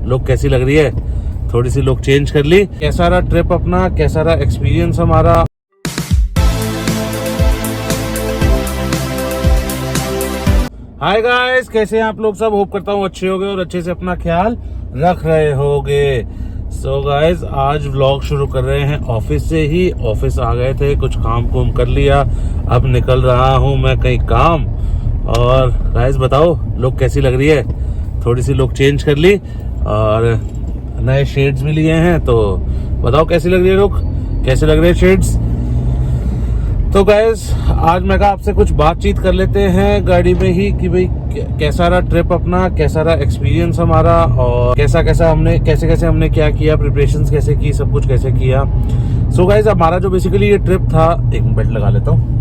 Look कैसी लग रही है? थोड़ी सी लुक चेंज कर ली। कैसा रहा ट्रिप अपना, कैसा रहा एक्सपीरियंस हमारा? हाय गाइस, कैसे हैं आप लोग सब? होप करता हूँ अच्छे होगे और अच्छे से अपना ख्याल रख रहे होगे। सो गाइस, आज व्लॉग शुरू कर रहे हैं ऑफिस से ही। ऑफिस आ गए थे, कुछ काम कुम कर लिया, अब निकल रहा हूँ मैं कहीं काम। और गाइस बताओ लुक कैसी लग रही है? थोड़ी सी लुक चेंज कर ली और नए शेड्स भी लिए हैं, तो बताओ कैसी लग रही है लुक, कैसे लग रहे हैं शेड्स? तो गाइस आज मैं कहा आपसे कुछ बातचीत कर लेते हैं गाड़ी में ही कि भाई कैसा रहा ट्रिप अपना, कैसा रहा एक्सपीरियंस हमारा, और कैसे हमने क्या किया, प्रिपरेशंस कैसे की, सब कुछ कैसे किया। सो गाइस हमारा जो बेसिकली ये ट्रिप था, एक मिनट लगा लेता हूँ।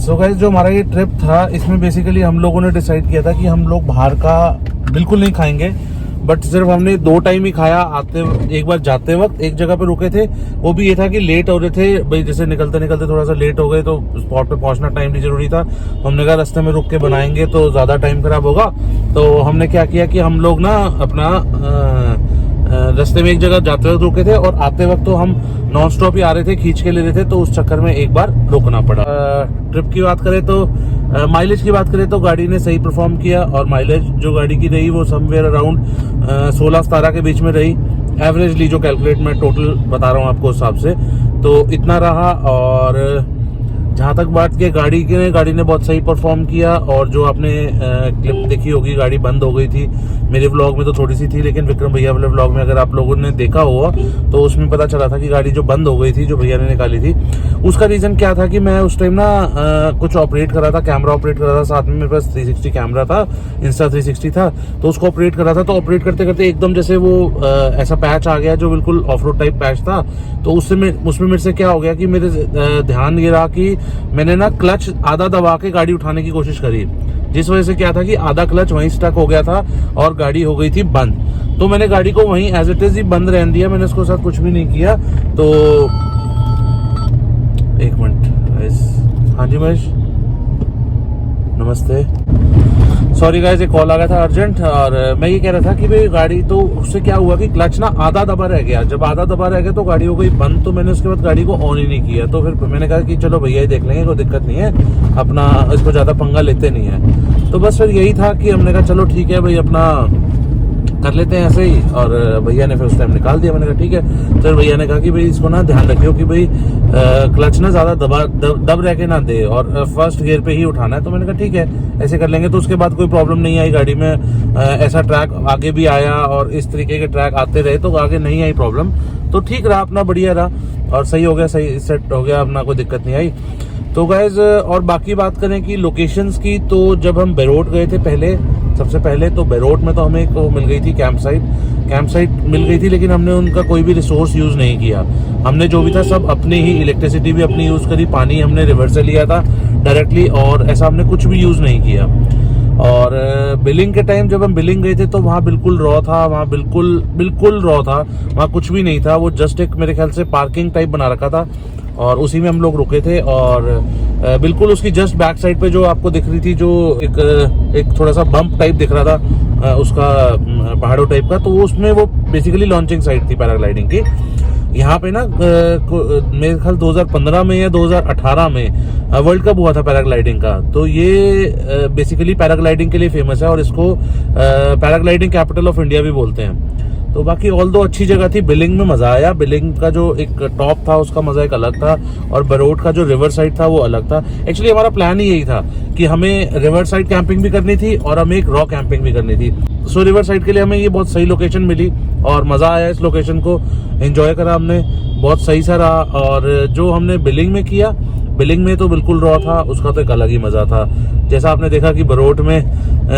सो गाइस जो हमारा ये ट्रिप था, इसमें बेसिकली हम लोगों ने डिसाइड किया था कि हम लोग बाहर का बिल्कुल नहीं खाएंगे, बट सिर्फ हमने 2 टाइम ही खाया। एक बार जाते वक्त एक जगह पे रुके थे, वो भी ये था कि लेट हो रहे थे भाई, जैसे निकलते निकलते थोड़ा सा लेट हो गए तो स्पॉट पे पहुंचना टाइम भी जरूरी था। हमने कहा रास्ते में रुक के बनाएंगे तो ज्यादा टाइम खराब होगा, तो हमने क्या किया कि हम लोग ना अपना रास्ते में एक जगह जाते वक्त रुके थे और आते वक्त तो हम नॉन स्टॉप ही आ रहे थे, खींच के ले रहे थे, तो उस चक्कर में एक बार रुकना पड़ा। ट्रिप की बात करें तो माइलेज की बात करें तो गाड़ी ने सही परफॉर्म किया, और माइलेज जो गाड़ी की रही वो समवेयर अराउंड 16-17 के बीच में रही। एवरेजली जो कैलकुलेट मैं टोटल बता रहा हूँ आपको हिसाब से, तो इतना रहा। और जहाँ तक बात की गाड़ी ने बहुत सही परफॉर्म किया। और जो आपने क्लिप देखी होगी, गाड़ी बंद हो गई थी। मेरे व्लॉग में तो थोड़ी सी थी, लेकिन विक्रम भैया वाले व्लॉग में अगर आप लोगों ने देखा होगा तो उसमें पता चला था कि गाड़ी जो बंद हो गई थी, जो भैया ने निकाली थी, उसका रीजन क्या था कि मैं उस टाइम ना कुछ ऑपरेट कर रहा था, कैमरा ऑपरेट कर रहा था, साथ में मेरे पास 360 कैमरा था, इंस्टा 360 था, तो उसको ऑपरेट कर रहा था। तो ऑपरेट करते करते एकदम जैसे वो ऐसा पैच आ गया जो बिल्कुल ऑफ रोड टाइप पैच था, तो उसमें मेरे से क्या हो गया कि मेरे ध्यान ये रहा कि मैंने ना क्लच आधा दबा के गाड़ी उठाने की कोशिश करी, जिस वजह से क्या था कि आधा क्लच वहीं स्टक हो गया था और गाड़ी हो गई थी बंद। तो मैंने गाड़ी को वहीं एज इट इज ही बंद रहने दिया, मैंने उसके साथ कुछ भी नहीं किया। तो एक मिनट। हाँ जी महेश, नमस्ते। सॉरी गाइस, एक कॉल आ गया था अर्जेंट। और मैं ये कह रहा था कि भाई गाड़ी तो उससे क्या हुआ कि क्लच ना आधा दबा रह गया। जब आधा दबा रह गया तो गाड़ी हो गई बंद, तो मैंने उसके बाद गाड़ी को ऑन ही नहीं किया। तो फिर मैंने कहा कि चलो भैया ही देख लेंगे, कोई दिक्कत नहीं है, अपना इसको ज़्यादा पंगा लेते नहीं है। तो बस फिर यही था कि हमने कहा चलो ठीक है भाई, अपना कर लेते हैं ऐसे ही। और भैया ने फिर उस टाइम निकाल दिया। मैंने कहा ठीक है। फिर भैया ने कहा कि भाई इसको ना ध्यान रखियो कि भाई क्लच ना ज़्यादा दब रह के ना दे, और फर्स्ट गियर पे ही उठाना है। तो मैंने कहा ठीक है, ऐसे कर लेंगे। तो उसके बाद कोई प्रॉब्लम नहीं आई गाड़ी में। ऐसा ट्रैक आगे भी आया और इस तरीके के ट्रैक आते रहे, तो आगे नहीं आई प्रॉब्लम। तो ठीक रहा, अपना बढ़िया रहा और सही हो गया, सही सेट हो गया, अपना कोई दिक्कत नहीं आई। तो गाइज और बाकी बात करें कि लोकेशंस की, तो जब हम बेरोट गए थे सबसे पहले तो बेरोट में तो हमें एक मिल गई थी कैंप साइट मिल गई थी, लेकिन हमने उनका कोई भी रिसोर्स यूज़ नहीं किया। हमने जो भी था सब अपनी ही, इलेक्ट्रिसिटी भी अपनी यूज़ करी, पानी हमने रिवर से लिया था डायरेक्टली, और ऐसा हमने कुछ भी यूज़ नहीं किया। और बिलिंग के टाइम जब हम बिलिंग गए थे तो वहाँ बिल्कुल रॉ था, वहाँ बिल्कुल रॉ था, वहाँ कुछ भी नहीं था। वो जस्ट एक मेरे ख्याल से पार्किंग टाइप बना रखा था और उसी में हम लोग रुके थे। और बिल्कुल उसकी जस्ट बैक साइड पे जो आपको दिख रही थी, जो एक थोड़ा सा बम्प टाइप दिख रहा था उसका, पहाड़ों टाइप का, तो उसमें वो बेसिकली लॉन्चिंग साइट थी पैराग्लाइडिंग की। यहाँ पे ना मेरे ख्याल 2015 में या 2018 में वर्ल्ड कप हुआ था पैराग्लाइडिंग का। तो ये बेसिकली पैराग्लाइडिंग के लिए फेमस है और इसको पैराग्लाइडिंग कैपिटल ऑफ इंडिया भी बोलते हैं। तो बाकी ऑल दो अच्छी जगह थी। बिलिंग में मजा आया, बिलिंग का जो एक टॉप था उसका मजा एक अलग था, और बेरोट का जो रिवर साइड था वो अलग था। एक्चुअली हमारा प्लान ही यही था कि हमें रिवर साइड कैंपिंग भी करनी थी और हमें एक रॉ कैंपिंग भी करनी थी। सो रिवर साइड के लिए हमें ये बहुत सही लोकेशन मिली और मजा आया इस लोकेशन को, एंजॉय करा हमने, बहुत सही सा रहा। और जो हमने बिलिंग में किया, बिलिंग में तो बिल्कुल रॉ था, उसका तो एक अलग ही मजा था। जैसा आपने देखा कि बेरोट में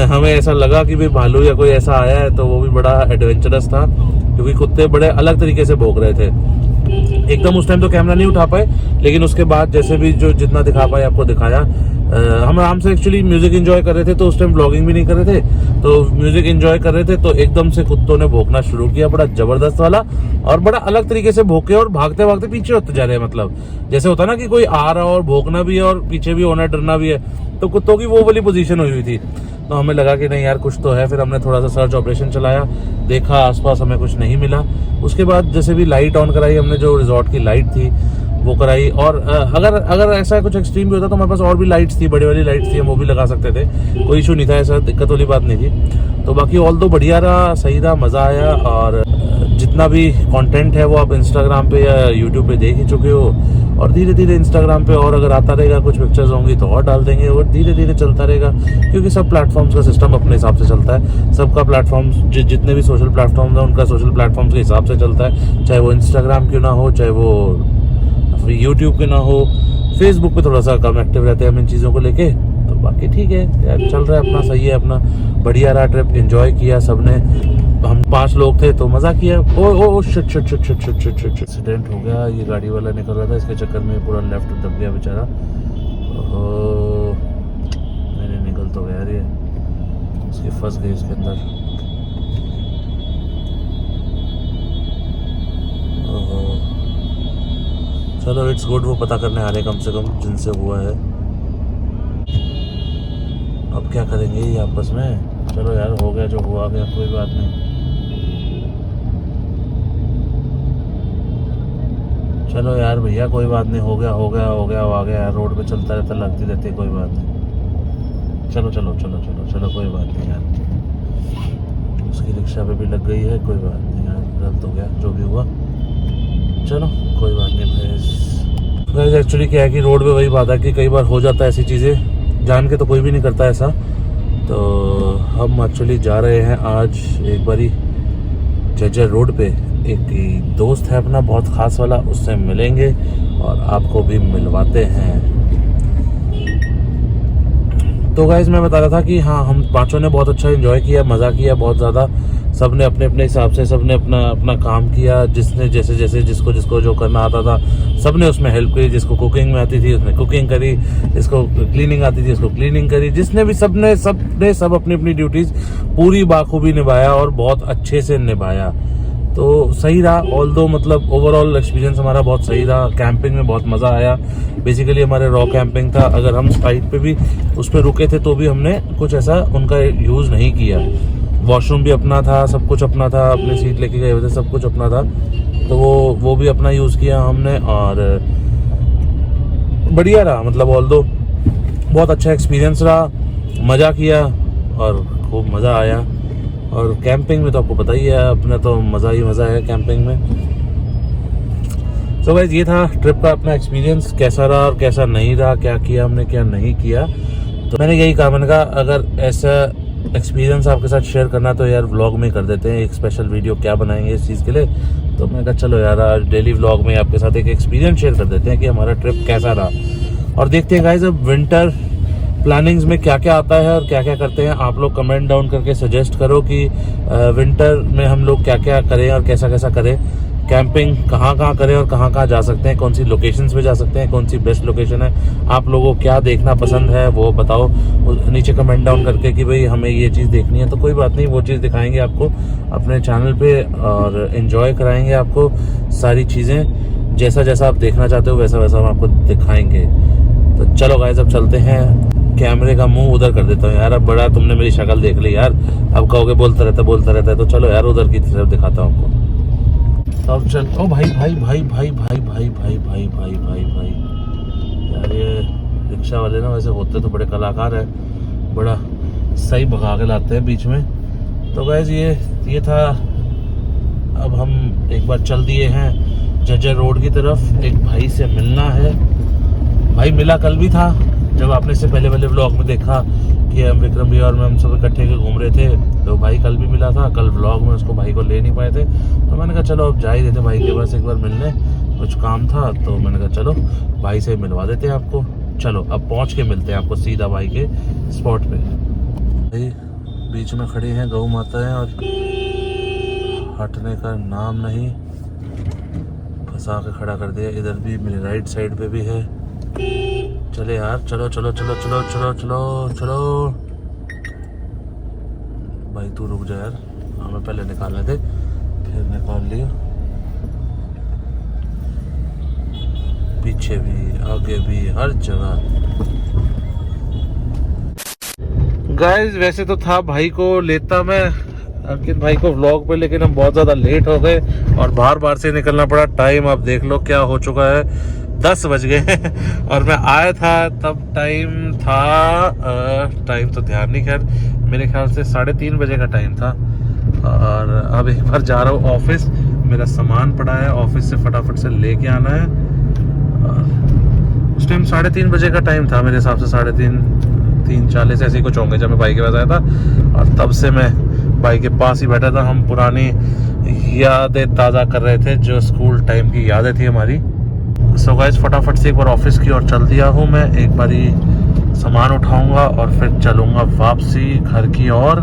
हमें ऐसा लगा कि भाई भालू या कोई ऐसा आया है, तो वो भी बड़ा एडवेंचरस था, क्योंकि कुत्ते बड़े अलग तरीके से भौंक रहे थे। एकदम उस टाइम तो कैमरा नहीं उठा पाए, लेकिन उसके बाद जैसे भी जो जितना दिखा पाए आपको दिखाया। हम आराम से एक्चुअली म्यूजिक एंजॉय कर रहे थे, तो उस टाइम ब्लॉगिंग भी नहीं कर रहे थे, तो म्यूजिक एंजॉय कर रहे थे, तो एकदम से कुत्तों ने भौंकना शुरू किया, बड़ा जबरदस्त वाला, और बड़ा अलग तरीके से भौंके और भागते भागते पीछे होते जा रहे हैं। मतलब जैसे होता ना कि कोई आ रहा और भौंकना भी है और पीछे भी होना, डरना भी है, तो कुत्तों की वो वाली पोजीशन हुई थी। तो हमें लगा कि नहीं यार कुछ तो है, फिर हमने थोड़ा सा सर्च ऑपरेशन चलाया, देखा आसपास, हमें कुछ नहीं मिला। उसके बाद जैसे भी लाइट ऑन कराई हमने, जो रिजॉर्ट की लाइट थी वो कराई, और अगर ऐसा कुछ एक्सट्रीम भी होता तो हमारे पास और भी लाइट्स थी, बड़ी वाली लाइट्स थी, हम वो भी लगा सकते थे, कोई इशू नहीं था, ऐसा दिक्कत वाली बात नहीं थी। तो बाकी ऑल तो बढ़िया रहा, सही रहा, मज़ा आया। और जितना भी कंटेंट है वो आप इंस्टाग्राम पे या यूट्यूब पे देख ही चुके हो, और धीरे धीरे इंस्टाग्राम पे और अगर आता रहेगा, कुछ पिक्चर्स होंगी तो और डाल देंगे, और धीरे धीरे चलता रहेगा, क्योंकि सब प्लेटफॉर्म्स का सिस्टम अपने हिसाब से चलता है। सबका प्लेटफॉर्म्स जितने भी सोशल प्लेटफॉर्म्स हैं उनका सोशल प्लेटफॉर्म्स के हिसाब से चलता है, चाहे वो इंस्टाग्राम क्यों ना हो, चाहे वो यूट्यूब के ना हो, फेसबुक पे थोड़ा सा कम एक्टिव रहते हैं हम इन चीज़ों को लेके। तो बाकी ठीक है यार, चल रहा है अपना, सही है अपना, बढ़िया रहा ट्रिप, एंजॉय किया सबने। हम 5 लोग थे तो मज़ा किया। Oh shit shit shit shit shit shit shit, accident हो गया। ये गाड़ी वाला निकल रहा था, इसके चक्कर में पूरा लेफ्ट दब गया बेचारा। ओहो, नहीं निकल तो गया यार, ये इसकी फंस गई इसके अंदर। ओहो, चलो इट्स गुड, वो पता करने आ रहे कम से कम जिनसे हुआ है। अब क्या करेंगे ये आपस में, चलो यार हो गया जो हुआ गया, कोई बात नहीं। चलो यार भैया कोई बात नहीं, हो गया हो गया हो गया, आ गया यार, रोड पे चलता रहता, लगती रहती है, कोई बात नहीं। चलो चलो चलो चलो चलो, कोई बात नहीं यार, उसकी रिक्शा पे भी लग गई है, कोई बात नहीं यार, गलत हो गया जो भी हुआ, चलो कोई बात नहीं। भाई एक्चुअली क्या है कि रोड पे वही बात है कि कई बार हो जाता है ऐसी चीज़ें, जान के तो कोई भी नहीं करता ऐसा। तो हम एक्चुअली जा रहे हैं आज एक बारी जर्जर रोड पे, एक दोस्त है अपना बहुत ख़ास वाला, उससे मिलेंगे और आपको भी मिलवाते हैं। तो गाइस मैं बता रहा था कि हाँ, हम पांचों ने बहुत अच्छा एंजॉय किया, मज़ा किया बहुत ज़्यादा। सब ने अपने अपने हिसाब से, सब ने अपना अपना काम किया, जिसने जैसे जैसे जिसको जिसको जो करना आता था सब ने उसमें हेल्प करी। जिसको कुकिंग में आती थी उसने कुकिंग करी, जिसको क्लीनिंग आती थी उसको क्लीनिंग करी, जिसने भी सब अपनी अपनी ड्यूटीज़ पूरी बाखूबी निभाया और बहुत अच्छे से निभाया। तो सही रहा ऑल दो, मतलब ओवरऑल एक्सपीरियंस हमारा बहुत सही रहा। कैंपिंग में बहुत मज़ा आया। बेसिकली हमारे रॉ कैंपिंग था, अगर हम साइट पे भी उस पर रुके थे तो भी हमने कुछ ऐसा उनका यूज़ नहीं किया। वॉशरूम भी अपना था, सब कुछ अपना था, अपनी सीट लेके गए हुए थे, सब कुछ अपना था, तो वो भी अपना यूज़ किया हमने, और बढ़िया रहा। मतलब ऑल दो बहुत अच्छा एक्सपीरियंस रहा, मज़ा किया और खूब मज़ा आया। और कैंपिंग में तो आपको पता ही है, अपना तो मज़ा ही मज़ा है कैंपिंग में। तो गाइस ये था ट्रिप का अपना एक्सपीरियंस, कैसा रहा और कैसा नहीं रहा, क्या किया हमने क्या नहीं किया। तो मैंने यही कहा, मैंने कहा अगर ऐसा एक्सपीरियंस आपके साथ शेयर करना तो यार व्लॉग में कर देते हैं, एक स्पेशल वीडियो क्या बनाएंगे इस चीज़ के लिए। तो मैंने कहा चलो यार आज डेली व्लॉग में आपके साथ एक एक्सपीरियंस शेयर कर देते हैं कि हमारा ट्रिप कैसा रहा। और देखते हैं गाइस अब विंटर प्लानिंग्स में क्या क्या आता है और क्या क्या करते हैं। आप लोग कमेंट डाउन करके सजेस्ट करो कि विंटर में हम लोग क्या क्या करें और कैसा कैसा करें, कैंपिंग कहाँ कहाँ करें और कहाँ कहाँ जा सकते हैं, कौन सी लोकेशंस पे जा सकते हैं, कौन सी बेस्ट लोकेशन है, आप लोगों को क्या देखना पसंद है वो बताओ नीचे कमेंट डाउन करके कि भाई हमें ये चीज़ देखनी है। तो कोई बात नहीं, वो चीज़ दिखाएंगे आपको अपने चैनल पे और एंजॉय कराएंगे आपको सारी चीज़ें, जैसा जैसा आप देखना चाहते हो वैसा वैसा हम आपको दिखाएंगे। तो चलो गाइस अब चलते हैं। कैमरे का मुंह उधर कर देता हूँ यार, अब बड़ा तुमने मेरी शक्ल देख ली यार, अब कहोगे बोलता रहता है, तो चलो यार उधर की तरफ दिखाता हूँ आपको। अब चल, ओ भाई भाई भाई भाई भाई भाई भाई भाई भाई भाई भाई यार, ये रिक्शा वाले ना वैसे होते तो बड़े कलाकार है, बड़ा सही भगा के लाते हैं बीच में। तो गाइस ये था। अब हम एक बार चल दिए हैं जर्जर रोड की तरफ, एक भाई से मिलना है। भाई मिला कल भी था, जब आपने इससे पहले वाले व्लॉग में देखा कि हम विक्रम भी और मैं हम सब इकट्ठे के घूम रहे थे, तो भाई कल भी मिला था। कल व्लॉग में उसको भाई को ले नहीं पाए थे, तो मैंने कहा चलो अब जा ही देते भाई के पास एक बार मिलने, कुछ काम था, तो मैंने कहा चलो भाई से मिलवा देते हैं आपको। चलो अब पहुंच के मिलते हैं आपको सीधा भाई के स्पॉट पे। भाई बीच में खड़ी हैं गौ माताएं और हटने का नाम नहीं, फंसा के खड़ा कर दिया। इधर भी मेरी राइट साइड पे भी है, चले यार, चलो चलो चलो चलो चलो चलो चलो। भाई तू रुक जा यार, हमें पहले निकालने दे। फिर निकाल लिया, पीछे भी आगे भी हर जगह। गाइस वैसे तो था भाई को लेता मैं अंकित भाई को व्लॉग पे, लेकिन हम बहुत ज़्यादा लेट हो गए और बाहर से निकलना पड़ा। टाइम आप देख लो क्या हो चुका है, 10 बज गए और मैं आया था तब टाइम था टाइम तो ध्यान नहीं, खैर मेरे ख्याल से 3:30 बजे का टाइम था। और अब एक बार जा रहा हूँ ऑफिस, मेरा सामान पड़ा है ऑफिस से फटाफट से लेके आना है। और उस टाइम 3:30 बजे का टाइम था मेरे हिसाब से, 3:40 ऐसे ही कुछ होंगे जब मैं भाई के पास आया था। और तब से मैं भाई के पास ही बैठा था, हम पुरानी यादें ताज़ा कर रहे थे, जो स्कूल टाइम की यादें थी हमारी। सो गाइस फटाफट से एक बार ऑफिस की ओर चल दिया हूँ मैं, एक बारी सामान उठाऊंगा और फिर चलूँगा वापसी घर की ओर।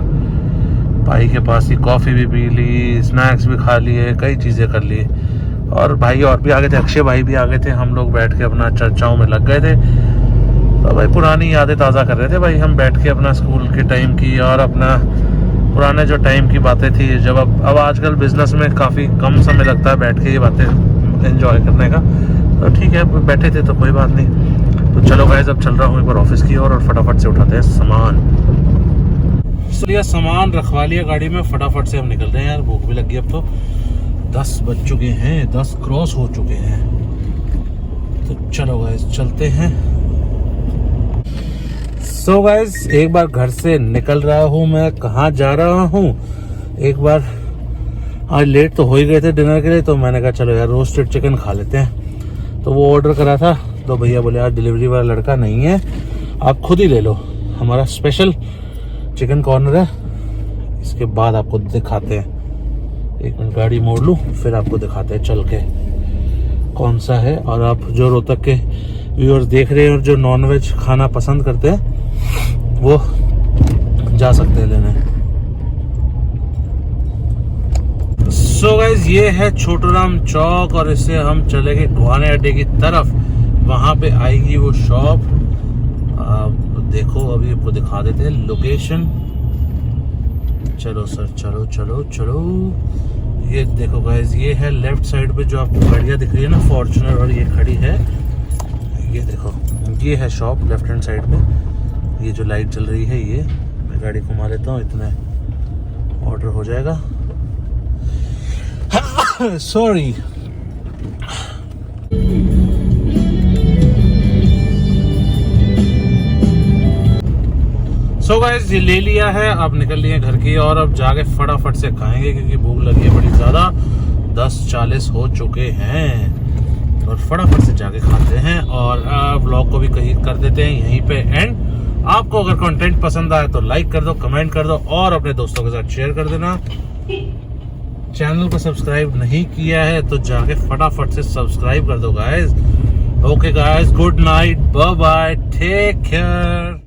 भाई के पास ही कॉफ़ी भी पी ली, स्नैक्स भी खा लिए, कई चीज़ें कर ली। और भाई और भी आ गए थे, अक्षय भाई भी आ गए थे, हम लोग बैठ के अपना चर्चाओं में लग गए थे। तो भाई पुरानी यादें ताज़ा कर रहे थे भाई हम बैठ के, अपना स्कूल के टाइम की और अपना पुराने जो टाइम की बातें थी। जब अब आजकल बिजनेस में काफ़ी कम समय लगता है बैठ के ये बातें एंजॉय करने का, तो ठीक है बैठे थे तो कोई बात नहीं। तो चलो गाइस अब चल रहा हूँ एक बार ऑफिस की ओर और फटाफट से उठाते हैं सामान। इसलिए सामान रखवा लिया गाड़ी में, फटाफट से हम निकल रहे हैं यार, भूख भी लगी। अब तो 10 बज चुके हैं, 10 क्रॉस हो चुके हैं। तो चलो गाइस चलते हैं। सो गाइस एक बार घर से निकल रहा हूँ मैं, कहाँ जा रहा हूँ एक बार, आज लेट तो हो ही गए थे डिनर के लिए, तो मैंने कहा चलो यार रोस्टेड चिकन खा लेते हैं। तो वो ऑर्डर करा था, तो भैया बोले यार डिलीवरी वाला लड़का नहीं है, आप खुद ही ले लो, हमारा स्पेशल चिकन कॉर्नर है, इसके बाद आपको दिखाते हैं। एक मिनट गाड़ी मोड़ लूँ फिर आपको दिखाते हैं चल के कौन सा है। और आप जो रोहतक के व्यूअर्स देख रहे हैं और जो नॉनवेज खाना पसंद करते हैं वो जा सकते हैं लेने। सो गाइस ये है छोटूराम चौक और इससे हम चलेंगे गुहाने अड्डे की तरफ, वहां पे आएगी वो शॉप। देखो अभी आपको दिखा देते हैं लोकेशन। चलो सर चलो चलो चलो, ये देखो गाइस ये है लेफ्ट साइड पे जो आपको गाड़ियाँ दिख रही है ना, फॉर्च्यूनर और ये खड़ी है, ये देखो ये है शॉप लेफ्ट हैंड साइड में। ये जो लाइट चल रही है ये, मैं गाड़ी घुमा लेता हूँ, इतने ऑर्डर हो जाएगा। सॉरी। सो गाइस ये ले लिया है, अब निकल लिए घर की और अब जाके फटाफट से खाएंगे क्योंकि भूख लगी है बड़ी ज़्यादा। 10:40 हो चुके हैं और फटाफट से जाके खाते हैं और व्लॉग को भी कहीं कर देते हैं यहीं पे एंड। आपको अगर कंटेंट पसंद आए तो लाइक कर दो, कमेंट कर दो और अपने दोस्तों के साथ शेयर कर देना। चैनल को सब्सक्राइब नहीं किया है तो जाके फटाफट से सब्सक्राइब कर दो guys. Okay guys, good night, bye bye, take care.